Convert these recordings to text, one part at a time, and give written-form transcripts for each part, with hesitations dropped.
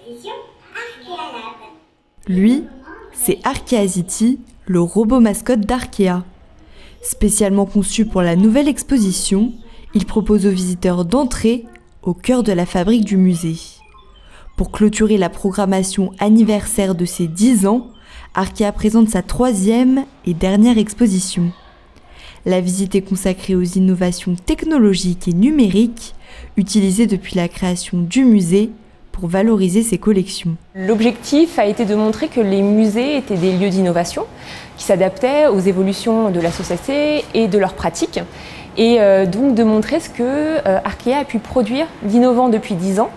l'exposition Arkealab. Lui, c'est Arkeaziti, le robot mascotte d'Arkea. Spécialement conçu pour la nouvelle exposition, il propose aux visiteurs d'entrer au cœur de la fabrique du musée. Pour clôturer la programmation anniversaire de ses 10 ans, Arkea présente sa 3e et dernière exposition. La visite est consacrée aux innovations technologiques et numériques utilisées depuis la création du musée pour valoriser ses collections. L'objectif a été de montrer que les musées étaient des lieux d'innovation qui s'adaptaient aux évolutions de la société et de leurs pratiques, et donc de montrer ce que Arkea a pu produire d'innovant depuis 10 ans,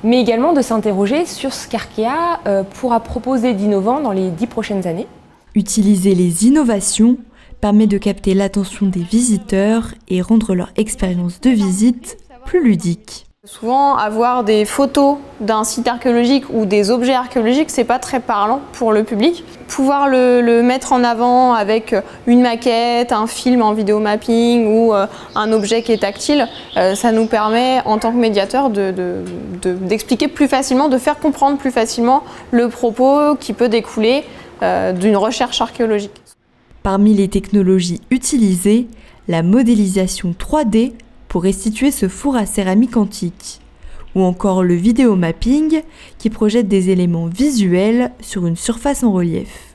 mais également de s'interroger sur ce qu'Arkea pourra proposer d'innovant dans les 10 prochaines années. Utiliser les innovations permet de capter l'attention des visiteurs et rendre leur expérience de visite plus ludique. Souvent, avoir des photos d'un site archéologique ou des objets archéologiques, c'est pas très parlant pour le public. Pouvoir le mettre en avant avec une maquette, un film en vidéomapping ou un objet qui est tactile, ça nous permet, en tant que médiateur, d'expliquer plus facilement, de faire comprendre plus facilement le propos qui peut découler d'une recherche archéologique. Parmi les technologies utilisées, la modélisation 3D pour restituer ce four à céramique antique, ou encore le vidéomapping qui projette des éléments visuels sur une surface en relief.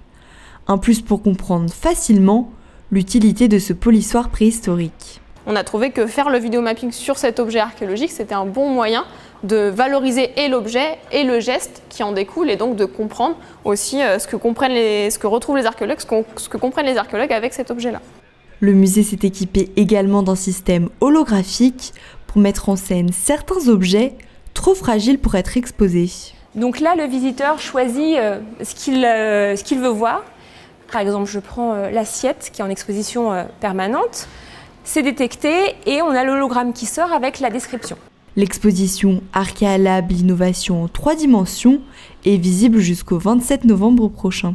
Un plus pour comprendre facilement l'utilité de ce polissoir préhistorique. On a trouvé que faire le vidéomapping sur cet objet archéologique, c'était un bon moyen de valoriser et l'objet et le geste qui en découle, et donc de comprendre aussi ce que retrouvent les archéologues, ce que comprennent les archéologues avec cet objet-là. Le musée s'est équipé également d'un système holographique pour mettre en scène certains objets trop fragiles pour être exposés. Donc là, le visiteur choisit ce qu'il veut voir. Par exemple, je prends l'assiette qui est en exposition permanente. C'est détecté et on a l'hologramme qui sort avec la description. L'exposition Arkealab, l'innovation en 3 dimensions est visible jusqu'au 27 novembre prochain.